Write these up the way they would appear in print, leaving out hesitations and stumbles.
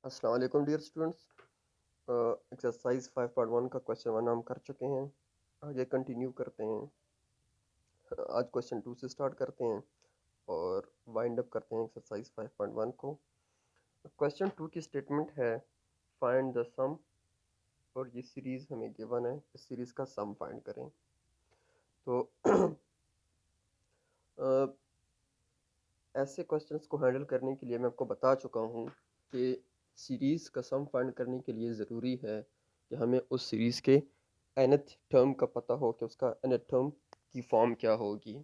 अस्सलाम वालेकुम dear students. Exercise 5.1 का क्वेश्चन 1 हम कर चुके हैं। आगे कंटिन्यू करते हैं। आज क्वेश्चन 2 से स्टार्ट करते हैं और वाइंड अप करते हैं एक्सरसाइज 5.1 को। क्वेश्चन 2 की स्टेटमेंट है फाइंड द सम, और ये सीरीज हमें गिवन है, इस सीरीज का सम फाइंड करें। तो ऐसे क्वेश्चंस को हैंडल करने के लिए मैं आपको बता चुका हूँ कि सीरीज़ का सम फाइंड करने के लिए ज़रूरी है कि हमें उस सीरीज़ के nth टर्म का पता हो कि उसका nth टर्म की फॉर्म क्या होगी।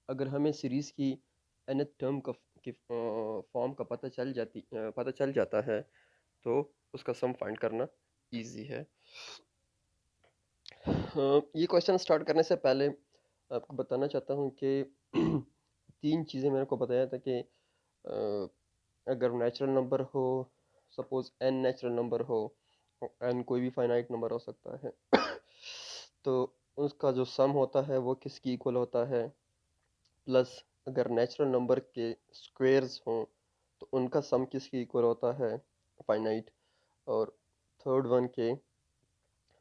अगर हमें सीरीज़ की nth टर्म की फॉर्म का पता चल जाता है तो उसका सम फाइंड करना इजी है। ये क्वेश्चन स्टार्ट करने से पहले आपको बताना चाहता हूँ कि तीन चीज़ें मेरे को बताया था कि अगर नेचुरल नंबर हो, सपोज n नेचुरल नंबर हो, n कोई भी फाइनाइट नंबर हो सकता है तो उसका जो सम होता है वो किसकी इक्वल होता है। प्लस अगर नेचुरल नंबर के स्क्वेयर्स हों तो उनका सम किसकी इक्वल होता है, फाइनाइट। और थर्ड वन के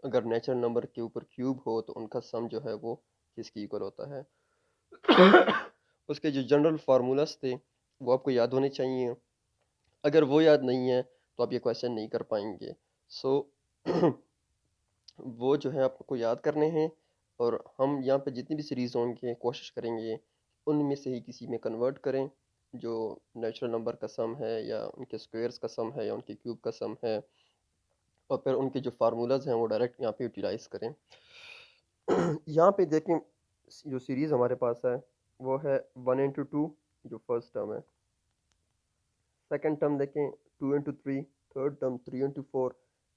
अगर नेचुरल नंबर के ऊपर क्यूब हो तो उनका सम जो है वो किसकी इक्वल होता है। उसके जो जनरल फार्मूलाज थे वो आपको याद होने चाहिए। अगर वो याद नहीं है तो आप ये क्वेश्चन नहीं कर पाएंगे। सो वो जो है आपको याद करने हैं, और हम यहाँ पे जितनी भी सीरीज होंगे कोशिश करेंगे उनमें से ही किसी में कन्वर्ट करें, जो नेचुरल नंबर का सम है या उनके स्क्वायर्स का सम है या उनके क्यूब का सम है, और फिर उनके जो फार्मूलाज हैं वो डायरेक्ट यहाँ पे यूटिलाइज करें। यहाँ पे देखें, जो सीरीज हमारे पास है वो है 1 into 2 जो फर्स्ट टर्म है। सेकंड टर्म देखें 2 into 3, third term 3 into 4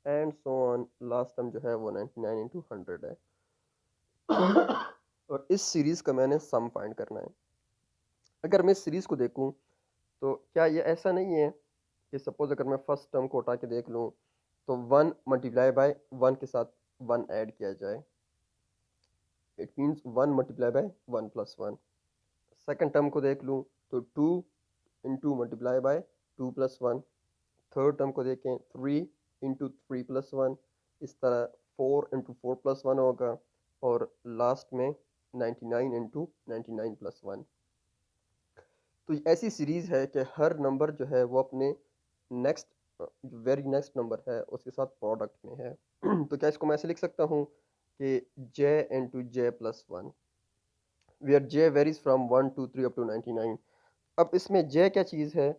and so on. Last term जो है वो 99 into 100 है। और इस सीरीज का मैंने सम फाइंड करना है। अगर मैं इस सीरीज को देखूं तो क्या ये ऐसा नहीं है कि सपोज अगर मैं फर्स्ट टर्म को उठा के देख लूं तो 1 × 1 के साथ 1 ऐड किया जाए, इट मीन्स 1 × 1 + 1। सेकंड टर्म को देख लूं तो 2 × 2 × 2 + 1। थर्ड टर्म को देखें 3 × 3 + 1। इस तरह 4 × 4 + 1 होगा, और लास्ट में 99 × 99 + 1। तो ये ऐसी सीरीज है कि हर नंबर जो है वो अपने नेक्स्ट जो वेरी नेक्स्ट नंबर है उसके साथ प्रोडक्ट में है। तो क्या इसको मैं ऐसे लिख सकता हूँ कि j × j + 1, where j varies from 1 2 3 up to 99। अब इसमें j क्या चीज़ है,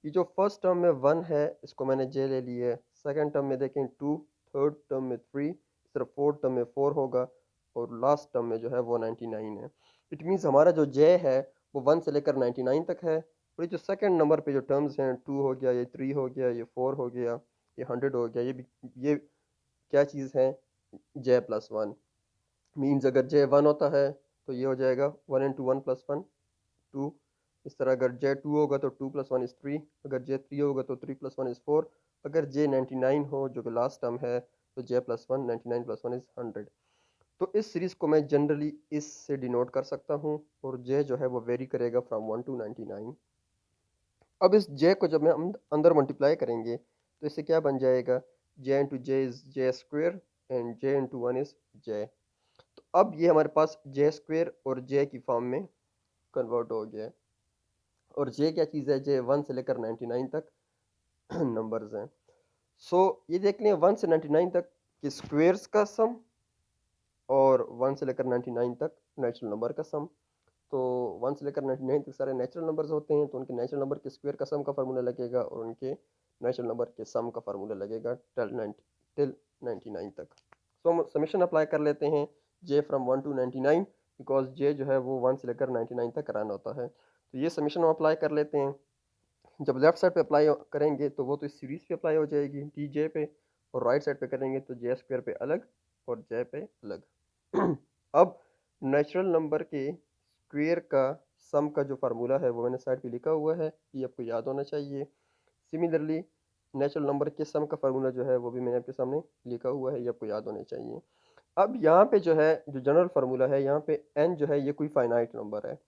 ये जो फर्स्ट टर्म में 1 है इसको मैंने j ले लिया है, सेकंड टर्म में देखें 2, थर्ड टर्म में 3, इस तरह फोर्थ टर्म में 4 होगा, और लास्ट टर्म में जो है वो 99 है। इट मीन्स हमारा जो j है वो 1 से लेकर 99 तक है। और ये जो सेकंड नंबर पे जो टर्म्स हैं 2 हो गया, ये 3 हो गया, ये 4 हो गया, ये 100 हो गया, ये क्या चीज़ है, j + 1। मीन्स अगर j 1 होता है तो ये हो जाएगा 1 × 1 + 1 2। इस तरह अगर j 2 होगा तो 2 + 1 = 3, अगर j 3 होगा तो 3 + 1 = 4, अगर j 99 हो जो कि लास्ट टर्म है तो j + 1 99 + 1 = 100। तो इस सीरीज को मैं जनरली इससे डिनोट कर सकता हूँ, और j जो है वो वेरी करेगा फ्रॉम 1 to 99। अब इस j को जब मैं अंदर मल्टीप्लाई करेंगे तो इससे क्या बन जाएगा, j × j = j² and j × 1 = j। तो अब ये हमारे पास j² और j की फॉर्म में कन्वर्ट हो गया है। और j क्या चीज़ है, j 1 से लेकर 99 तक नंबर्स हैं। सो ये देख लें 1 से 99 तक के स्क्वेयर्स का सम, और 1 से लेकर 99 तक नेचुरल नंबर का सम। तो 1 से लेकर 99 तक सारे नेचुरल नंबर्स होते हैं, तो उनके नेचुरल नंबर के स्क्वायर का सम का फार्मूला लगेगा, और उनके नेचुरल नंबर के सम का फार्मूला लगेगा टिल 99 तक। सो हम समेशन अप्लाई कर लेते हैं j from 1 to 99, because j जो है वो 1 से लेकर 99 तक रन होता है। तो ये समेशन हम अप्लाई कर लेते हैं। जब लेफ्ट साइड पे अप्लाई करेंगे तो वो तो इस सीरीज पे अप्लाई हो जाएगी टी पे, और राइट साइड पे करेंगे तो j² पे अलग और j पे अलग। अब नेचुरल नंबर के स्क्वेयर का सम का जो फार्मूला है वो मैंने साइड पे लिखा हुआ है, ये आपको याद होना चाहिए। सिमिलरली नेचुरल नंबर के सम का फार्मूला जो है वो भी मैंने आपके सामने लिखा हुआ है, ये आपको याद होना चाहिए। अब यहाँ पे जो है जो जनरल फार्मूला है, यहाँ पे n जो है ये कोई फाइनाइट नंबर है।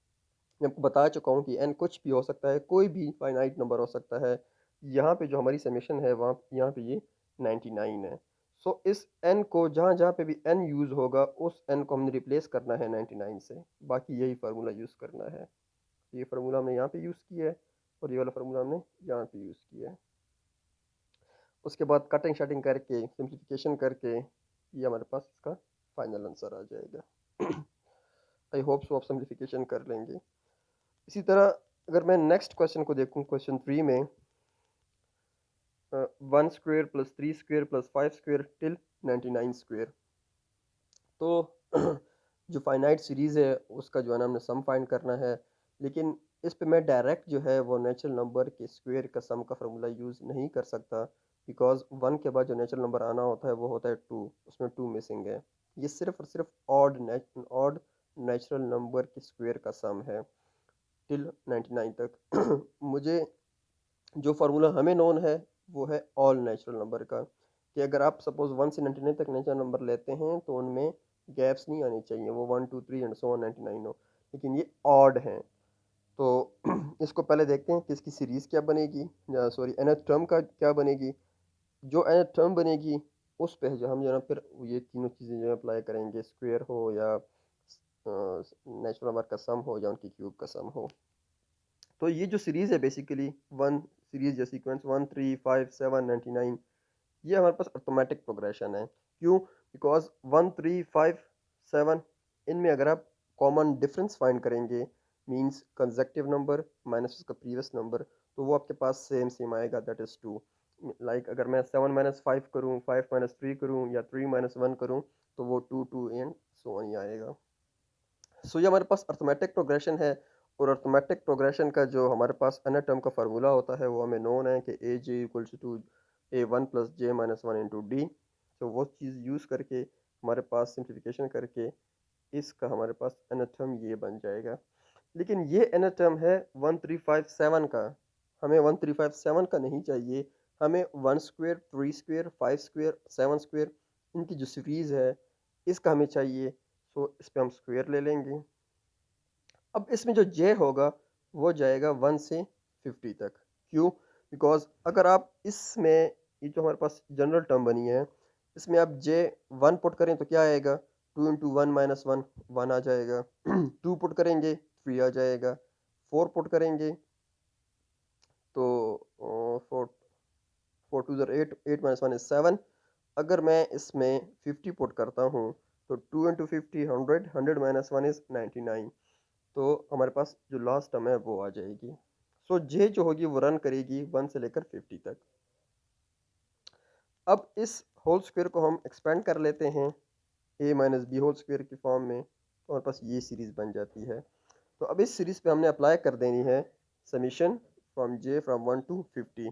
मैं आपको बता चुका हूँ कि n कुछ भी हो सकता है, कोई भी फाइनाइट नंबर हो सकता है। यहाँ पे जो हमारी समेशन है वहाँ यहाँ पे ये 99 है। सो इस n को जहाँ-जहाँ पे भी n यूज़ होगा उस n को हमने रिप्लेस करना है 99 से। बाकी यही फार्मूला यूज़ करना है। ये फार्मूला हमने यहाँ पे यूज़ किया है और ये वाला फार्मूला हमने यहाँ पे यूज़ किया है। उसके बाद कटिंग शटिंग करके सिंप्लीफिकेशन करके ये हमारे पास इसका फाइनल आंसर आ जाएगा। आई होप सो आप सिंप्लीफिकेशन कर लेंगे। इसी तरह अगर मैं नेक्स्ट क्वेश्चन को देखूँ, क्वेश्चन 3 में 1 square plus 3 square plus 5 square till 99 square. तो जो फाइनाइट सीरीज़ है उसका जो है ना हमने सम फाइंड करना है, लेकिन इस पे मैं डायरेक्ट जो है वो नेचुरल नंबर के स्क्वायर का सम का फार्मूला यूज़ नहीं कर सकता, बिकॉज 1 के बाद जो नेचुरल नंबर आना होता है वो होता है 2, उसमें 2 मिसिंग है। ये सिर्फ और सिर्फ ऑड नेचुरल नंबर के स्क्वायर का सम है टिल 99 तक। मुझे जो फार्मूला हमें नोन है वो है ऑल नेचुरल नंबर का, कि अगर आप सपोज 1 से 99 तक नेचुरल नंबर लेते हैं तो उनमें गैप्स नहीं आनी चाहिए, वो 1 2 3 एंड सो ऑन 99 हो, लेकिन ये ऑड हैं। तो इसको पहले देखते हैं कि इसकी सीरीज़ क्या बनेगी, या सॉरी nth टर्म का क्या बनेगी। जो nth टर्म बनेगी उस पे जो हम जो है ना फिर ये तीनों चीज़ें जो है अप्लाई करेंगे, स्क्वायर हो या नेचुरल नंबर का सम हो या उनकी क्यूब का सम हो। तो ये जो सीरीज़ है बेसिकली वन सीरीज़ या सीक्वेंस 1 3 5 7 99, ये हमारे पास ऑटोमेटिक प्रोग्रेशन है। क्यों? बिकॉज 1 3 5 7 इनमें अगर आप कॉमन डिफरेंस फाइंड करेंगे, मींस कंसेक्टिव नंबर माइनस उसका प्रीवियस नंबर, तो वो आपके पास सेम सेम आएगा, दैट इज़ 2। लाइक अगर मैं 7 माइनस 5 करूँ, 5 माइनस 3 करूँ या 3 माइनस 1 करूँ, तो वो 2 2 एंड सो ऑन ही आएगा। सो ये हमारे पास अर्थमेटिक प्रोग्रेशन है, और अर्थमेटिक प्रोग्रेशन का जो हमारे पास अनर टर्म का फार्मूला होता है वो हमें नोन है कि A J equals to A one plus J minus one into D. तो वो चीज़ यूज़ करके हमारे पास सिंप्लीफिकेशन करके इसका हमारे पास अनर टर्म ये बन जाएगा। लेकिन ये अनर टर्म है 1357 का, हमें 1357 का नहीं चाहिए, हमें 1 स्क्वायर 3 स्क्वायर 5 स्क्वायर 7 स्क्वायर इनकी जो सीरीज़ है इसका हमें चाहिए। सो इस पे हम स्क्वायर ले लेंगे। अब इसमें जो जे होगा वो जाएगा 1 से 50 तक। क्यों? बिकॉज अगर आप इसमें ये जो हमारे पास जनरल टर्म बनी है इसमें आप जे 1 पुट करें तो क्या आएगा, 2 इंटू वन माइनस वन, 1 आ जाएगा। 2 पुट करेंगे 3 आ जाएगा। 4 पुट करेंगे तो four four two are eight, eight minus one is 7। अगर मैं इसमें 50 पुट करता हूँ तो 2 इंटू 50 100, 100 माइनस वन इज 99। तो हमारे पास जो लास्ट टर्म है वो आ जाएगी। सो जे जो होगी वो रन करेगी 1 से लेकर 50 तक। अब इस होल स्क्वायर को हम एक्सपेंड कर लेते हैं ए माइनस बी होल स्क्वायर की फॉर्म में, तो हमारे पास ये सीरीज़ बन जाती है। तो अब इस सीरीज़ पे हमने अप्लाई कर देनी है summation from J from 1 to 50।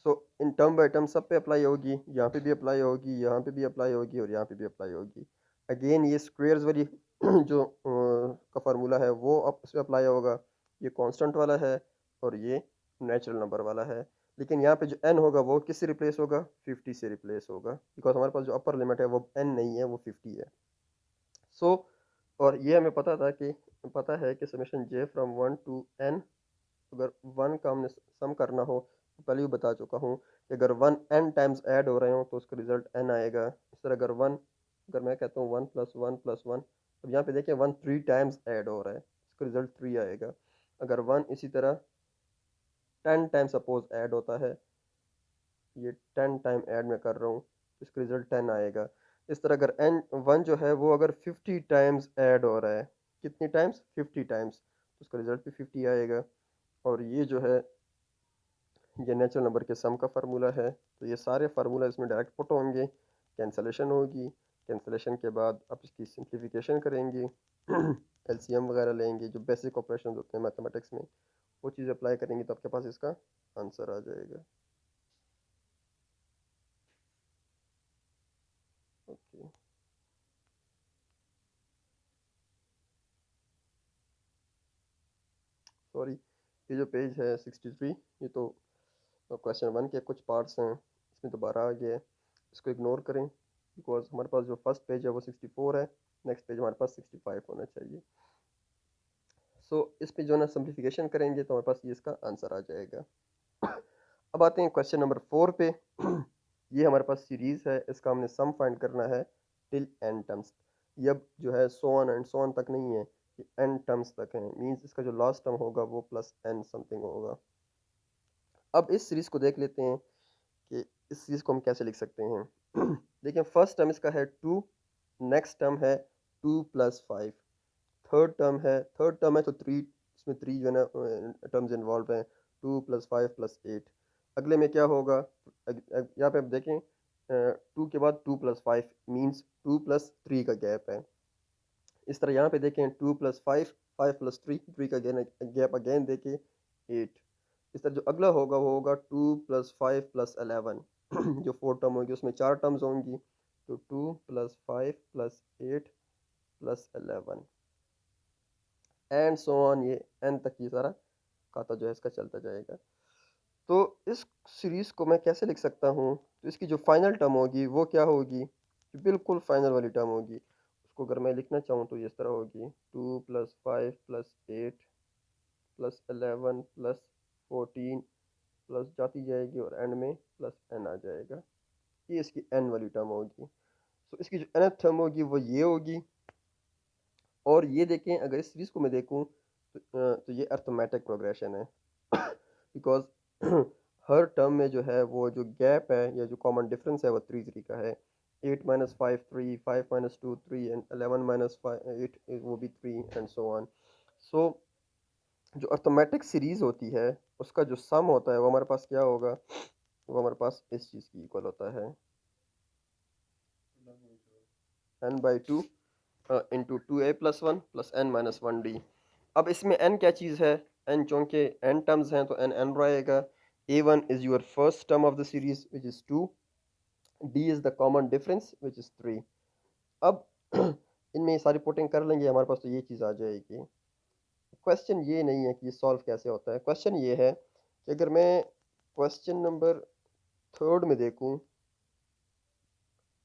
So in term by term सब पे अप्लाई होगी, यहाँ पे भी अप्लाई होगी, यहाँ पे भी अप्लाई होगी और यहाँ पे भी अप्लाई होगी। अगेन ये स्क्वेयर्स वाली जो का फार्मूला है वो अब इसमें अप्लाई होगा। ये कांस्टेंट वाला है और ये नेचुरल नंबर वाला है। लेकिन यहाँ पे जो n होगा वो किससे रिप्लेस होगा, 50 से रिप्लेस होगा, बिकॉज हमारे पास जो अपर लिमिट है वो n नहीं है, वो 50 है। सो और ये हमें पता है कि summation j from 1 to n, अगर 1 का हमने सम करना हो तो पहले ही बता चुका हूँ कि अगर 1 n टाइम्स ऐड हो रहे हो तो उसका रिजल्ट n आएगा। इस तरह अगर मैं कहता हूँ 1 प्लस वन प्लस वन, अब यहाँ पे देखिए 1 3 टाइम्स ऐड हो रहा है, इसका रिजल्ट 3 आएगा। अगर 1 इसी तरह 10 टाइम सपोज ऐड होता है, ये 10 टाइम ऐड मैं कर रहा हूँ तो इसका रिजल्ट 10 आएगा। इस तरह अगर n 1 जो है वो अगर 50 टाइम्स ऐड हो रहा है, कितनी टाइम्स, 50 टाइम्स, तो उसका रिजल्ट भी 50 आएगा। और ये जो है ये नेचुरल नंबर के सम का फार्मूला है, तो ये सारे फार्मूला इसमें डायरेक्ट पुट होंगे, कैंसलेशन होगी, कैंसलेशन के बाद आप इसकी सिंप्लीफिकेशन करेंगे, एलसीएम वगैरह लेंगे, जो बेसिक ऑपरेशन होते हैं मैथमेटिक्स में वो चीज़ अप्लाई करेंगे तो आपके पास इसका आंसर आ जाएगा। ओके, सॉरी, ये जो पेज है 63, ये तो क्वेश्चन 1 के कुछ पार्ट्स हैं, इसमें दोबारा आ गया है, इसको इग्नोर करें, बिकॉज हमारे पास जो फर्स्ट पेज है वो 64 है, नेक्स्ट पेज हमारे पास 65 होना चाहिए। सो इस पे जो है ना सिंप्लीफिकेशन करेंगे तो हमारे पास ये इसका आंसर आ जाएगा। अब आते हैं क्वेश्चन नंबर 4 पे। ये हमारे पास सीरीज़ है, इसका हमने सम फाइंड करना है टिल n टर्म्स। ये अब जो है so on and so on तक नहीं है, ये n टर्म्स तक है, मीन्स इसका जो लास्ट टर्म होगा वो प्लस n समथिंग होगा। अब इस सीरीज़ को देख लेते हैं कि इस सीरीज़ को हम कैसे लिख सकते हैं। देखिए फर्स्ट टर्म इसका है 2, नेक्स्ट टर्म है 2 प्लस 5, थर्ड टर्म है तो 3, इसमें 3 जो है ना टर्म्स इन्वॉल्व हैं, 2 प्लस 5 प्लस 8। अगले में क्या होगा, यहाँ पे आप देखें 2 के बाद 2 प्लस 5 मीन्स 2 प्लस 3 का गैप है। इस तरह यहाँ पे देखें 2 प्लस 5, 5 प्लस 3, 3 का गैप अगेन देखें 8। इस तरह जो अगला होगा वो होगा 2 प्लस 5 प्लस 11। जो फोर्थ टर्म होगी उसमें 4 टर्म्स होंगी, तो 2 plus 5 plus 8 plus 11 and so on, ये एन तक ये सारा खाता जो है इसका चलता जाएगा। तो इस सीरीज़ को मैं कैसे लिख सकता हूँ, तो इसकी जो फाइनल टर्म होगी वो क्या होगी, जो बिल्कुल फाइनल वाली टर्म होगी, उसको अगर मैं लिखना चाहूँ तो इस तरह होगी 2 plus 5 plus 8 plus 11 plus 14 plus जाती जाएगी और एंड में प्लस एन आ जाएगा। ये इसकी एन वाली टर्म होगी। तो इसकी जो nth टर्म होगी वो ये होगी। और ये देखें अगर इस सीरीज़ को मैं देखूँ तो ये अर्थमेटिक प्रोग्रेशन है। बिकॉज हर टर्म में जो है वो जो गैप है या जो कॉमन डिफरेंस है वो 3 का है। 8 माइनस 5 3, 5 माइनस 2 3 एंड 11 माइनस 8 वो भी 3 एंड सो ऑन। सो जो अर्थमेटिक सीरीज़ होती है उसका जो सम होता है वो हमारे पास क्या होगा, वो हमारे पास इस चीज़ की इक्वल होता है n by 2 into 2a plus 1 plus n minus 1d। अब इसमें n क्या चीज़ है, n चूँकि n टर्म्स हैं तो n रहेगा। a1 is your first term of the series which is 2, d is the common difference which is 3। अब इनमें ये सारी पुटिंग कर लेंगे, हमारे पास तो ये चीज़ आ जाएगी। क्वेश्चन ये नहीं है कि ये सॉल्व कैसे होता है, क्वेश्चन ये है कि अगर मैं क्वेश्चन नंबर थर्ड में देखूँ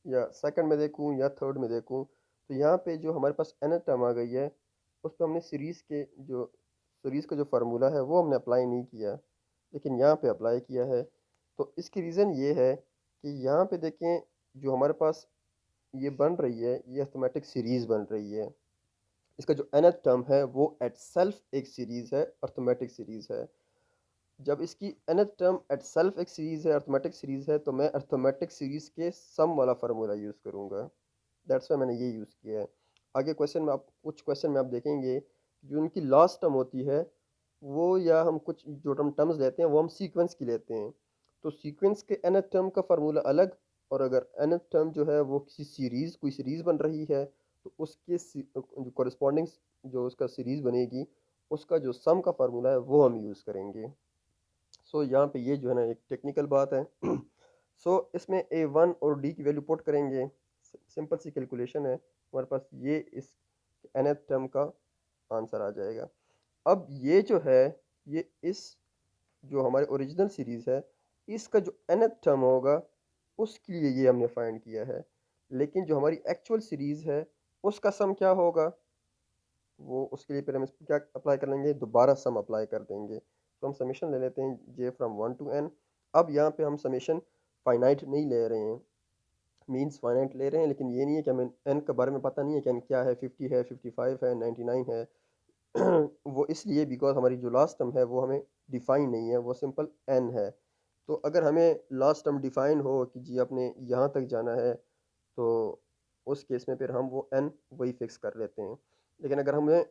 या सेकंड में देखूँ या थर्ड में देखूँ, तो यहाँ पे जो हमारे पास nth टर्म आ गई है उस पे हमने सीरीज़ का जो फार्मूला है वो हमने अप्लाई नहीं किया, लेकिन यहाँ पे अप्लाई किया है। तो इसकी रीज़न ये है कि यहाँ पे देखें जो हमारे पास ये बन रही है, ये अर्थमेटिक सीरीज़ बन रही है। इसका जो nth टर्म है वो एट सेल्फ एक सीरीज़ है, अर्थमेटिक सीरीज़ है। जब इसकी nth टर्म एट सेल्फ एक सीरीज़ है, अर्थमेटिक सीरीज़ है, तो मैं अर्थमेटिक सीरीज़ के सम वाला फार्मूला यूज़ करूँगा। दैट्स वाई मैंने ये यूज़ किया है। आगे क्वेश्चन में आप कुछ क्वेश्चन में आप देखेंगे जो उनकी लास्ट टर्म होती है वो, या हम कुछ जो टर्म्स लेते हैं वो हम सीक्वेंस की लेते हैं। तो सीक्वेंस के nth टर्म का फार्मूला अलग, और अगर nth टर्म जो है वो किसी सीरीज़ कोई सीरीज़ बन रही है तो उसके जो कॉरस्पॉन्डिंग जो उसका सीरीज़ बनेगी उसका जो सम का फार्मूला है वो हम यूज़ करेंगे। सो यहाँ पे ये जो है ना एक टेक्निकल बात है। सो इसमें a1 और d की वैल्यू पुट करेंगे, सिंपल सी कैलकुलेशन है, हमारे पास ये इस nth टर्म का आंसर आ जाएगा। अब ये जो है ये इस जो हमारे ओरिजिनल सीरीज़ है इसका जो nth टर्म होगा उसके लिए ये हमने फाइंड किया है, लेकिन जो हमारी एक्चुअल सीरीज़ है उसका सम क्या होगा, वो उसके लिए पहले हम इस पे क्या अप्लाई कर लेंगे, दोबारा सम अप्लाई कर देंगे। तो हम समेशन ले लेते हैं j फ्रॉम 1 टू n। अब यहाँ पे हम समेशन फाइनाइट नहीं ले रहे हैं, मीन्स फाइनाइट ले रहे हैं, लेकिन ये नहीं है कि हमें n के बारे में पता नहीं है कि n क्या है, 50 है, 55 है, 99 है। वो इसलिए बिकॉज हमारी जो लास्ट टर्म है वो हमें डिफाइन नहीं है, वो सिंपल n है। तो अगर हमें लास्ट टर्म डिफाइन हो कि जी आपने यहाँ तक जाना है, तो उस केस में फिर हम वो n वही फिक्स कर लेते हैं। लेकिन अगर हमें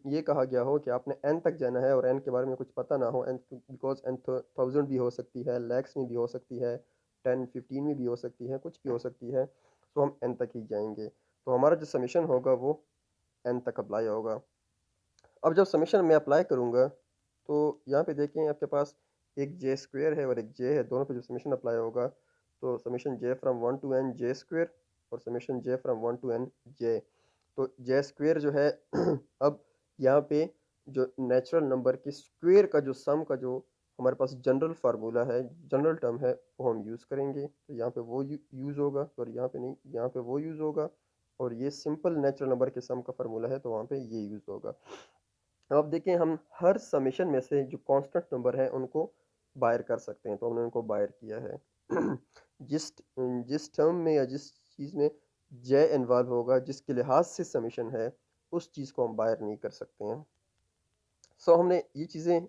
ये कहा गया हो कि आपने n तक जाना है और n के बारे में कुछ पता ना हो, n बिकॉज n 1000 भी हो सकती है, लैक्स में भी हो सकती है, 10 15 में भी हो सकती है, कुछ भी हो सकती है, तो हम n तक ही जाएंगे। तो हमारा जो समीशन होगा वो n तक अप्लाई होगा। अब जब समीशन मैं अप्लाई करूँगा तो यहाँ पे देखें आपके पास एक जे स्क्वेयर है और एक जे है, दोनों पे जो समीशन अप्लाई होगा तो summation J from 1 to n J square और summation J from 1 to n J. तो जे स्क्वेयर जो है अब यहाँ पे जो नेचुरल नंबर के स्क्वेयर का जो सम का जो हमारे पास जनरल फार्मूला है, जनरल टर्म है, वो हम यूज़ करेंगे। तो यहाँ पे वो यूज़ होगा, सॉरी यहाँ पे नहीं, यहाँ पे वो यूज़ होगा, और ये सिंपल नेचुरल नंबर के सम का फार्मूला है तो वहाँ पे ये यूज़ होगा। अब देखें हम हर समेशन में से जो कांस्टेंट नंबर है उनको बायर कर सकते हैं, तो हमने उनको बायर किया है। जिस जिस टर्म में या जिस चीज़ में जे इन्वॉल्व होगा, जिसके लिहाज से समेशन है, उस चीज़ को हम बायर नहीं कर सकते हैं। सो हमने ये चीज़ें,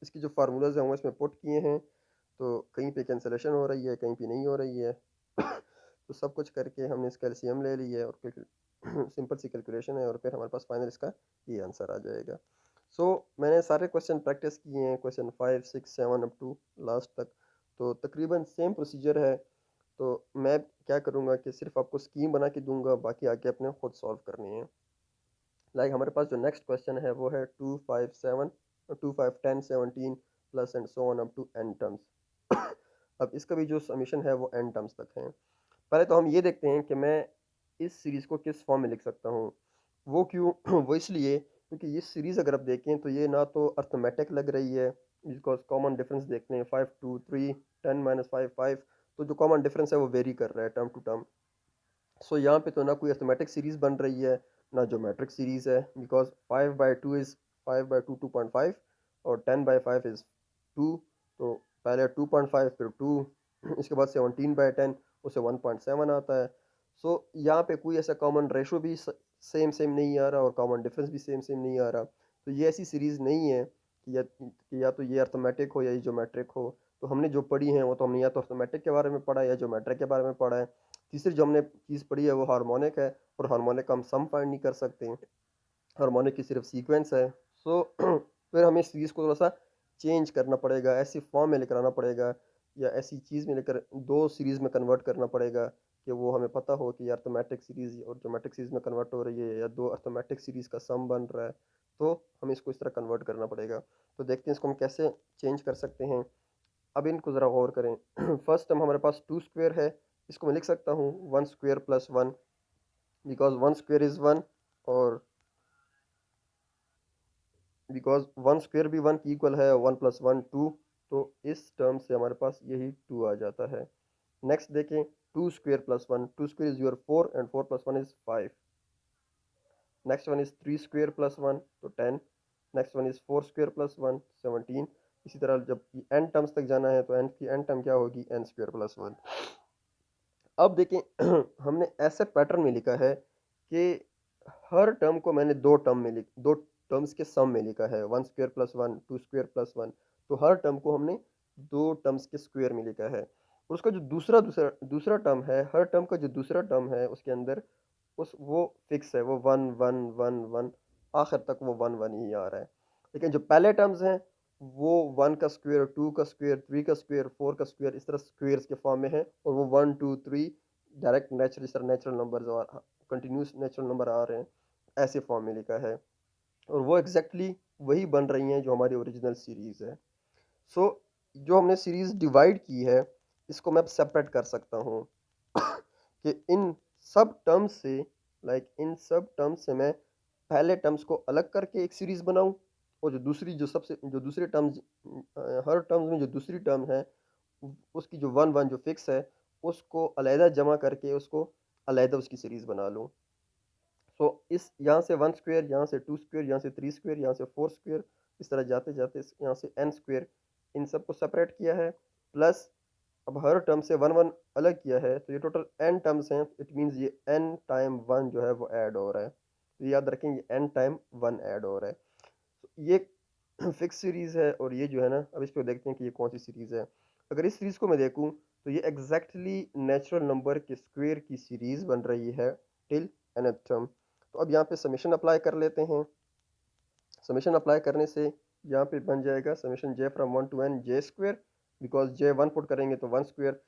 इसकी जो फार्मूलाज हैं वो इसमें पुट किए हैं, तो कहीं पे कैंसलेशन हो रही है, कहीं पे नहीं हो रही है। तो सब कुछ करके हमने इसका एलसीएम ले लिया है और सिंपल सी कैलकुलेशन है, और फिर हमारे पास फाइनल इसका ये आंसर आ जाएगा। सो मैंने सारे क्वेश्चन प्रैक्टिस किए हैं, क्वेश्चन 5 6 7 अप टू लास्ट तक, तो तकरीबन सेम प्रोसीजर है। तो मैं क्या करूँगा कि सिर्फ आपको स्कीम बना के दूंगा, बाकी आके अपने खुद सॉल्व करनी है। लाइक हमारे पास जो नेक्स्ट क्वेश्चन है वो है 2 5 7 2 5 10 17 plus and so on up to N terms. अब इसका भी जो समीशन है वो एन टर्म्स तक है। पहले तो हम ये देखते हैं कि मैं इस सीरीज़ को किस फॉर्म में लिख सकता हूँ। वो क्यों? वो इसलिए क्योंकि ये सीरीज़ अगर आप देखें तो ये ना तो अर्थमेटिक लग रही है, बिकॉज कॉमन डिफरेंस देखते हैं 5 2 3 10 माइनस 5 5, तो जो कॉमन डिफरेंस है वो वेरी कर रहा है टर्म टू टर्म। सो यहाँ पे तो ना कोई अर्थमेटिक सीरीज़ बन रही है, ना ज्योमेट्रिक सीरीज़ है, बिकॉज 5 बाई 2 इज़ 5 बाई 2 2.5 और 10 बाई 5 इज़ 2। तो पहले 2.5 फिर 2, इसके बाद 17 बाई 10 उसे 1.7 आता है। सो यहाँ पे कोई ऐसा कॉमन रेशो भी सेम सेम नहीं आ रहा और कॉमन डिफरेंस भी सेम सेम नहीं आ रहा। तो ये ऐसी सीरीज़ नहीं है कि या तो ये अर्थमेटिक हो या ये ज्योमेट्रिक हो। तो हमने जो पढ़ी है वो तो हमने या तो अर्थमेटिक के बारे में पढ़ा है या ज्योमेट्रिक के बारे में पढ़ा है। तीसरी जो हमने चीज़ पढ़ी है वो हार्मोनिक है, और हार्मोनिक का हम सम फाइंड नहीं कर सकते हैं, हार्मोनिक की सिर्फ सीक्वेंस है। सो फिर हमें इस चीज़ को थोड़ा सा चेंज करना पड़ेगा, ऐसी फॉर्म में लेकर आना पड़ेगा, या ऐसी चीज़ में लेकर दो सीरीज़ में कन्वर्ट करना पड़ेगा कि वो हमें पता हो कि अर्थमेटिक सीरीज़ और ज्योमेट्रिक सीरीज़ में कन्वर्ट हो रही है, या दो अर्थमेटिक सीरीज़ का सम बन रहा है, तो हमें इसको इस तरह कन्वर्ट करना पड़ेगा। तो देखते हैं इसको हम कैसे चेंज कर सकते हैं। अब इनको ज़रा गौर करें। फर्स्ट टर्म हमारे पास टू स्क्वेयर है, इसको मैं लिख सकता हूँ one square plus one, because one square is one, और बिकॉज वन स्क्वेयर भी वन की इक्वल है, वन प्लस वन टू, तो इस टर्म से हमारे पास यही टू आ जाता है। नेक्स्ट देखें, two square plus one, two square is your four and four plus one is five. Next one is three square plus one, तो ten. Next one is four square plus one, 17। इसी तरह जब N terms तक जाना है तो N की N term क्या होगी, एन स्क्वेयर प्लस वन। अब देखें, हमने ऐसे पैटर्न में लिखा है कि हर टर्म को मैंने दो टर्म्स के सम में लिखा है, one square plus one, two square plus one. तो हर टर्म को हमने दो टर्म्स के स्क्वेयर में लिखा है, और उसका जो दूसरा दूसरा दूसरा टर्म है, हर टर्म का जो दूसरा टर्म है उसके अंदर उस वो फिक्स है, वो वन वन वन वन, आखिर तक वो वन वन ही आ रहा है। लेकिन जो पहले टर्म्स हैं वो वन का स्क्वायर, टू का स्क्वायर, थ्री का स्क्वायर, फोर का स्क्वायर, इस तरह स्क्वायर्स के फॉर्म में है, और वो one two three direct natural, इस तरह नेचुरल नंबर्स और कंटिन्यूस नेचुरल नंबर आ रहे हैं, ऐसे फॉर्म में लिखा है। और वो एग्जैक्टली वही बन रही हैं जो हमारी ओरिजिनल सीरीज़ है। सो जो हमने सीरीज़ डिवाइड की है, इसको मैं अब सेपरेट कर सकता हूँ कि इन सब टर्म्स से, इन सब टर्म्स से मैं पहले टर्म्स को अलग करके एक सीरीज़ बनाऊं, और जो दूसरे टर्म्स, हर टर्म्स में जो दूसरी टर्म है उसकी जो वन वन जो फिक्स है, उसको अलहदा जमा करके उसको अलहदा उसकी सीरीज़ बना लूँ। सो इस यहाँ से वन स्क्वेयर, यहाँ से टू स्क्वेयर, यहाँ से थ्री स्क्वेयर, यहाँ से फोर स्क्वेयर, इस तरह जाते जाते यहाँ से एन स्क्वेयर, इन सब को सेपरेट किया है। प्लस अब हर टर्म से वन वन अलग किया है, तो ये टोटल एन टर्म्स हैं, इट मीन्स ये एन टाइम वन जो है वो ऐड हो रहा है। तो याद रखें ये एन टाइम वन ऐड हो रहा है। तो ये फिक्स सीरीज़ है, और ये जो है ना, अब इस पर देखते हैं कि ये कौन सी सीरीज़ है। अगर इस सीरीज़ को मैं देखूँ तो ये एग्जैक्टली नेचुरल नंबर के स्क्वेयर की सीरीज़ बन रही है टिल nth टर्म। तो अब यहाँ पे समेशन अप्लाई कर लेते हैं। समेशन अप्लाई करने से यहाँ पे बन जाएगा summation J from one to N J square, because J one put करेंगे तो one square,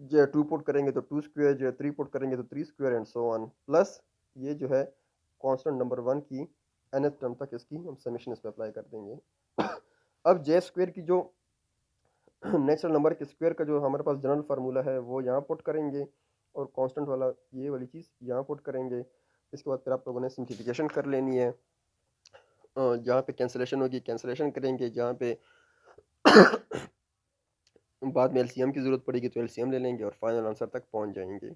J two put करेंगे तो two square, J three put करेंगे तो three square, and so on. Plus ये जो है कांस्टेंट नंबर वन की nth टर्म तक इसकी हम समेशन इस पर अप्लाई कर देंगे। अब जे स्क्वेयर की जो नेचुरल नंबर के स्क्वायर का जो हमारे पास जनरल फार्मूला है वो यहाँ पुट करेंगे, और कांस्टेंट वाला ये वाली चीज़ यहाँ पुट करेंगे। इसके बाद फिर आप लोगों ने सिंप्लीफिकेशन कर लेनी है, जहाँ पे कैंसिलेशन होगी कैंसिलेशन करेंगे, जहाँ पे बाद में एलसीएम की ज़रूरत पड़ेगी तो एलसीएम ले लेंगे, और फाइनल आंसर तक पहुँच जाएंगे।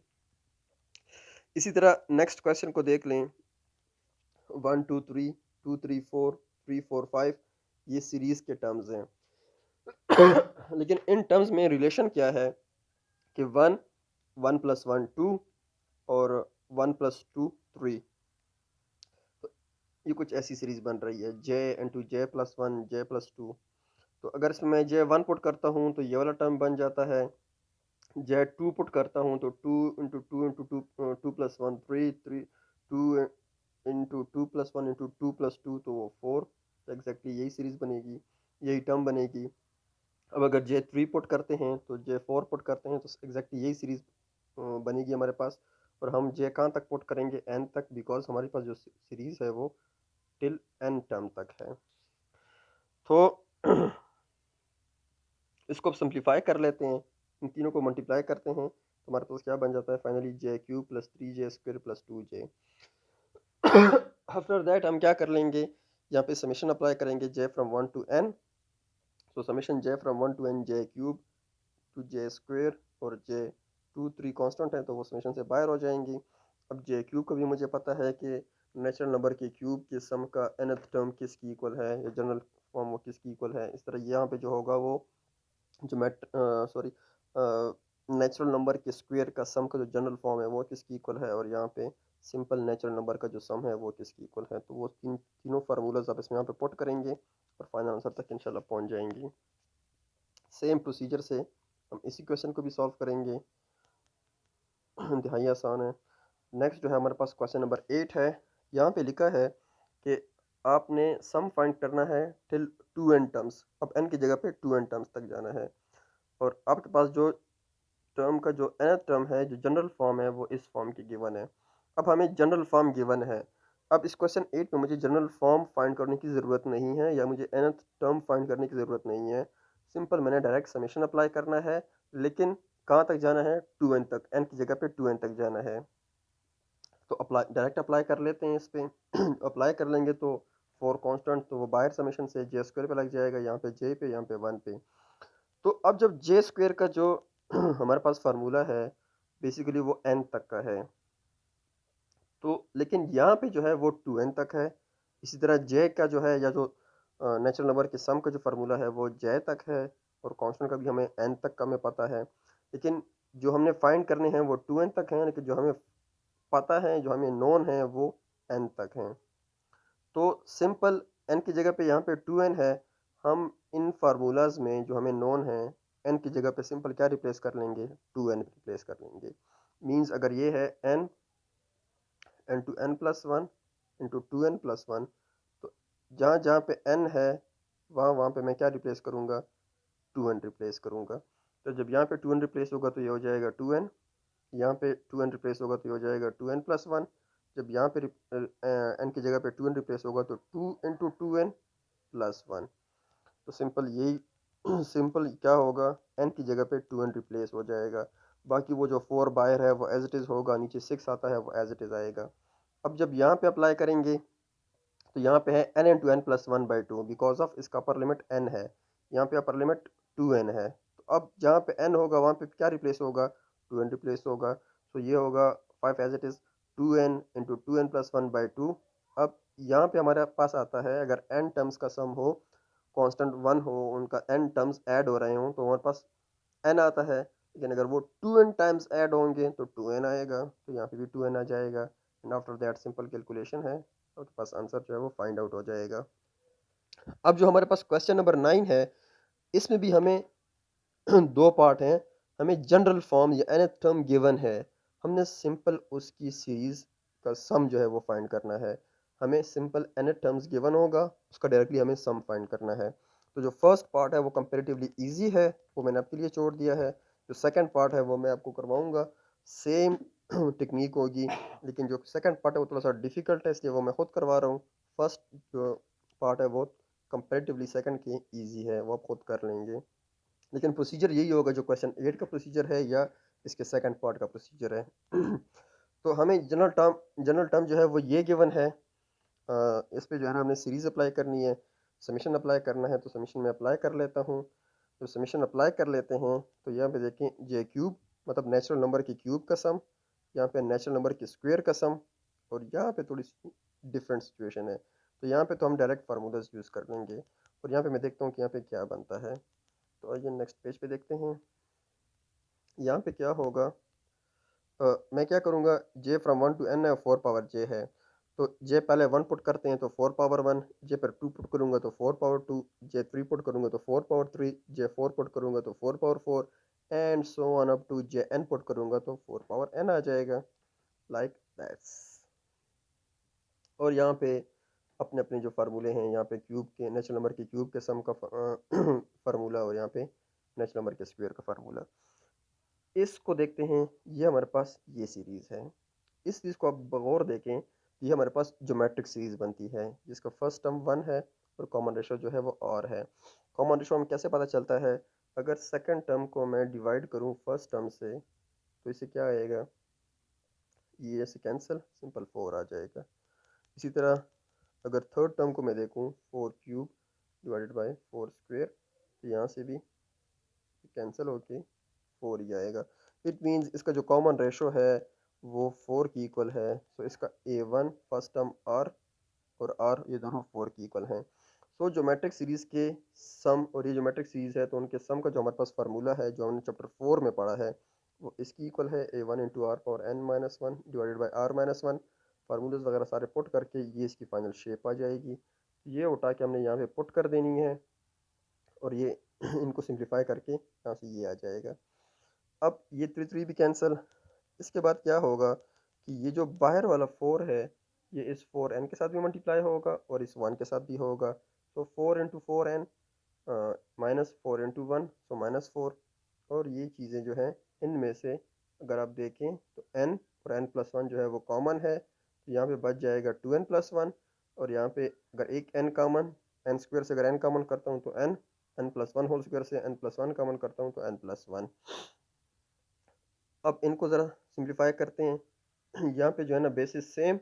इसी तरह नेक्स्ट क्वेश्चन को देख लें, one two three four, three four five, ये सीरीज़ के टर्म्स हैं। लेकिन इन टर्म्स में रिलेशन क्या है कि 1 1 प्लस 1 2 और 1 प्लस 2 3। तो ये कुछ ऐसी सीरीज बन रही है j इंटू जे प्लस वन जे प्लस टू। तो अगर इसमें मैं J1 पुट करता हूँ तो ये वाला टर्म बन जाता है। J2 पुट करता हूँ तो 2 plus one three three, 2 into two plus one into two plus two तो वो 4। तो एग्जैक्टली यही सीरीज बनेगी, यही टर्म बनेगी। अब अगर J3 पुट करते हैं तो J4 पुट करते हैं तो एग्जैक्टली यही सीरीज बनेगी हमारे पास। और हम J कहाँ तक पुट करेंगे, n तक, बिकॉज हमारे पास जो सीरीज है वो टिल n टर्म तक है। तो इसको अब सिंप्लीफाई कर लेते हैं, इन तीनों को मल्टीप्लाई करते हैं तो हमारे पास क्या बन जाता है finally J³ plus 3J² plus 2J। After that हम क्या कर लेंगे, यहाँ पे समेशन अप्लाई करेंगे J from 1 to n। So summation J from 1 to n J³ to J² और J2 3 कांस्टेंट है तो वो समेशन से बाहर हो जाएंगी। अब J³ का भी मुझे पता है कि नेचुरल नंबर के क्यूब के सम का nth टर्म किसकी इक्वल है, या जनरल फॉर्म वो किसकी इक्वल है। इस तरह यहाँ पे जो होगा वो जो नेचुरल नंबर के स्क्वायर का सम का जो जनरल फॉर्म है वो किसकी इक्वल है, और यहाँ पे सिंपल नेचुरल नंबर का जो सम है वो किसकी इक्वल है। तो वो तीनों फार्मूलाज आप इसमें यहाँ पे पुट करेंगे और फाइनल आंसर तक इंशाल्लाह पहुँच जाएंगी। सेम प्रोसीजर से हम इसी क्वेश्चन को भी सॉल्व करेंगे, इंतहाई आसान है। नेक्स्ट जो है हमारे पास क्वेश्चन नंबर 8 है। यहाँ पे लिखा है कि आपने सम फाइंड करना है टिल 2n टर्म्स। अब n की जगह पे 2n टर्म्स तक जाना है और आपके पास जो टर्म का जो nth टर्म है, जो जनरल फॉर्म है वो इस फॉर्म की गिवन है। अब हमें जनरल फॉर्म गिवन है। अब इस क्वेश्चन 8 में मुझे जनरल फॉर्म फाइंड करने की ज़रूरत नहीं है या मुझे nth टर्म फाइंड करने की ज़रूरत नहीं है। सिंपल मैंने डायरेक्ट समेशन अप्लाई करना है, लेकिन कहाँ तक जाना है, 2n तक, n की जगह पे 2n तक जाना है। तो अप्लाई डायरेक्ट अप्लाई कर लेते हैं इस पे। अप्लाई कर लेंगे तो 4 कांस्टेंट तो वो बाहर समेशन से J² पे लग जाएगा, यहाँ पे J पे, यहाँ पे 1 पे। तो अब जब J² का जो हमारे पास फार्मूला है बेसिकली वो n तक का है, तो लेकिन यहाँ पे जो है वो 2n तक है। इसी तरह J का जो है, या जो नेचुरल नंबर के सम का जो फार्मूला है वो J तक है, और कांस्टेंट का भी हमें n तक का हमें पता है। लेकिन जो हमने फाइंड करने हैं वो 2n तक हैं, लेकिन जो हमें पता है, जो हमें नोन है वो n तक हैं। तो सिंपल n की जगह पे यहाँ पे 2n है। हम इन फार्मूलाज में जो हमें नोन है n की जगह पे सिंपल क्या रिप्लेस कर लेंगे, 2n रिप्लेस कर लेंगे। मींस अगर ये है n into n plus one into 2n plus one, तो जहाँ जहाँ पे n है वहाँ वहाँ पे मैं क्या रिप्लेस करूँगा, 2n रिप्लेस करूँगा। तो जब यहाँ पे 2n रिप्लेस होगा तो ये हो जाएगा 2n, यहाँ पे 2n रिप्लेस होगा तो ये हो जाएगा 2n प्लस वन। जब यहाँ पे n की जगह पे 2n रिप्लेस होगा तो 2 इंटू 2n प्लस वन। तो सिंपल यही सिंपल क्या होगा, n की जगह पे 2n रिप्लेस हो जाएगा। बाकी वो जो 4 बाहर है वो एज इट इज़ होगा, नीचे 6 आता है वो एज इट इज़ आएगा। अब जब यहाँ पे अप्लाई करेंगे तो यहाँ पे है n into N plus one by two, because of इसका अपर लिमिट n है, यहाँ पे अपर लिमिट 2n है। तो अब जहाँ पे n होगा वहाँ पे क्या रिप्लेस होगा, 2n रिप्लेस होगा। तो ये होगा 5 as it is 2n into two N plus one by two. अब यहाँ पे हमारे पास आता है अगर n टर्म्स का सम हो, कांस्टेंट 1 हो, उनका n टर्म्स ऐड हो रहे हों तो हमारे पास n आता है। लेकिन अगर वो 2n टाइम्स ऐड होंगे तो 2n आएगा, तो यहाँ पे भी 2n आ जाएगा। And after that simple calculation है, आपके पास आंसर जो है वो फाइंड आउट हो जाएगा। अब जो हमारे पास क्वेश्चन नंबर 9 है, इसमें भी हमें दो पार्ट हैं। हमें जनरल फॉर्म या nth टर्म गिवन है, हमने सिंपल उसकी सीरीज का सम जो है वो फाइंड करना है। हमें सिंपल nth टर्म्स गिवन होगा, उसका डायरेक्टली हमें सम फाइंड करना है। तो जो फर्स्ट पार्ट है वो कंपेरेटिवली इजी है, वो मैंने आपके लिए छोड़ दिया है। जो सेकंड पार्ट है वो मैं आपको करवाऊंगा, सेम टेक्निक होगी, लेकिन जो सेकंड पार्ट है वो थोड़ा सा डिफिकल्ट है, इसलिए वो मैं खुद करवा रहा हूँ। फर्स्ट जो पार्ट है वो कंपेरेटिवली सेकंड की इजी है, वो आप खुद कर लेंगे। लेकिन प्रोसीजर यही होगा जो क्वेश्चन 8 का प्रोसीजर है या इसके सेकंड पार्ट का प्रोसीजर है। तो हमें जनरल टर्म जो है वो ये गिवन है। इस पे जो है ना हमने सीरीज अप्लाई करनी है, समीशन अप्लाई करना है, तो समीशन में अप्लाई कर लेता हूँ। तो समीशन अप्लाई कर लेते हैं तो यहाँ पे देखें J³ मतलब नेचुरल नंबर की क्यूब का सम, यहाँ पे नेचुरल नंबर की स्क्वायर का सम, और यहाँ पे थोड़ी सी डिफरेंट सिचुएशन है। तो यहाँ पे तो हम डायरेक्ट फार्मूलाज यूज़ कर लेंगे, और यहाँ पे मैं देखता हूँ कि यहाँ पे क्या बनता है। तो आइए नेक्स्ट पेज पे देखते हैं। यहाँ पे क्या होगा, मैं क्या करूँगा, जे फ्रॉम 1 टू n है, 4 पावर j है। तो जे पहले 1 पुट करते हैं तो 4 पावर 1, जे पर 2 पुट करूँगा तो 4 पावर 2, जे 3 पुट करूँगा तो 4 पावर 3, जे 4 पुट करूँगा तो 4 power 4 and so on up to J n put करूँगा तो 4 पावर n आ जाएगा, लाइक दैट्स। और यहाँ पे अपने अपने जो फार्मूले हैं, यहाँ पे क्यूब के नेचुरल नंबर के क्यूब के सम का फार्मूला, और यहाँ पे नेचुरल नंबर के स्क्वायर का फार्मूला। इसको देखते हैं, ये हमारे पास ये सीरीज़ है। इस चीज़ को आप बगौर देखें, ये हमारे पास ज्योमेट्रिक सीरीज़ बनती है जिसका फर्स्ट टर्म 1 है और कॉमन रेशो जो है वो r है। कॉमन रेशो हमें कैसे पता चलता है, अगर सेकंड टर्म को मैं डिवाइड करूं फर्स्ट टर्म से तो इसे क्या आएगा, ये ऐसे कैंसिल, सिंपल 4 आ जाएगा। इसी तरह अगर थर्ड टर्म को मैं देखूं, 4 क्यूब डिवाइडेड बाय 4 स्क्वायर, तो यहाँ से भी कैंसिल होके 4 ही आएगा। इट मीन्स इसका जो कॉमन रेशो है वो 4 की इक्वल है। सो इसका a1 फर्स्ट टर्म r और r ये दोनों 4 की इक्वल हैं। सो ज्योमेट्रिक सीरीज़ के सम, और ये ज्योमेट्रिक सीरीज़ है तो उनके सम का जो हमारे पास फार्मूला है जो हमने चैप्टर 4 में पढ़ा है वो इसकी इक्वल है a1 into R power n minus one divided by r minus one. Formulas वगैरह सारे पुट करके ये इसकी फाइनल शेप आ जाएगी। ये उठा के हमने यहाँ पे पुट कर देनी है और ये इनको सिंप्लीफाई करके यहाँ से ये आ जाएगा। अब ये 3 भी कैंसिल। इसके बाद क्या होगा कि ये जो बाहर वाला 4 है ये इस 4n के साथ भी मल्टीप्लाई होगा और इस 1 के साथ भी होगा। तो 4 into 4n minus 4 into 1, so minus 4। और ये चीज़ें जो हैं इनमें से अगर आप देखें तो n और n प्लस वन जो है वो कॉमन है, तो यहाँ पे बच जाएगा 2n प्लस वन। और यहाँ पे अगर एक n कॉमन, n स्क्वायर से अगर n कॉमन करता हूँ तो n plus one whole square से n प्लस वन कॉमन करता हूँ तो n प्लस वन। अब इनको ज़रा सिंप्लीफाई करते हैं। यहाँ पे जो है ना बेसिस सेम,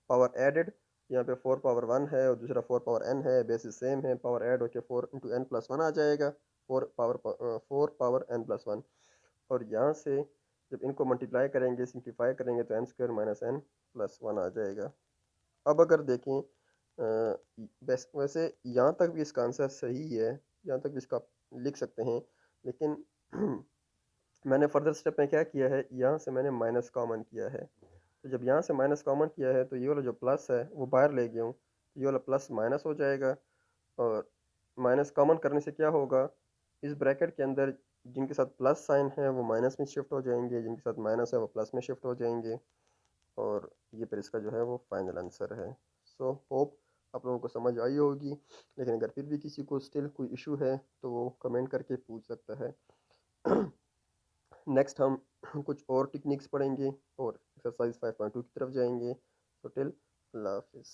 पावर एडेड, यहाँ पे 4 पावर 1 है और दूसरा 4 पावर n है, बेसिस सेम है, पावर ऐड होके 4 इंटू n प्लस वन आ जाएगा, 4 पावर n प्लस वन। और यहाँ से जब इनको मल्टीप्लाई करेंगे, सिंप्लीफाई करेंगे तो n square minus n plus one आ जाएगा। अब अगर देखें वैसे यहाँ तक भी इसका आंसर सही है, यहाँ तक भी इसका आप लिख सकते हैं, लेकिन मैंने फर्दर स्टेप में क्या किया है, यहाँ से मैंने माइनस कॉमन किया है। तो जब यहाँ से माइनस कॉमन किया है तो ये वाला जो प्लस है वो बाहर ले गया हूँ, ये वाला प्लस माइनस हो जाएगा। और माइनस कॉमन करने से क्या होगा, इस ब्रैकेट के अंदर जिनके साथ प्लस साइन है वो माइनस में शिफ्ट हो जाएंगे, जिनके साथ माइनस है वो प्लस में शिफ्ट हो जाएंगे। और ये फिर इसका जो है वो फाइनल आंसर है। सो होप आप लोगों को समझ आई होगी, लेकिन अगर फिर भी किसी को स्टिल कोई इशू है तो वो कमेंट करके पूछ सकता है। नेक्स्ट हम कुछ और टेक्निक्स पढ़ेंगे और एक्सरसाइज 5.2 की तरफ जाएंगे। तो टिल अल्लाह हाफिज़।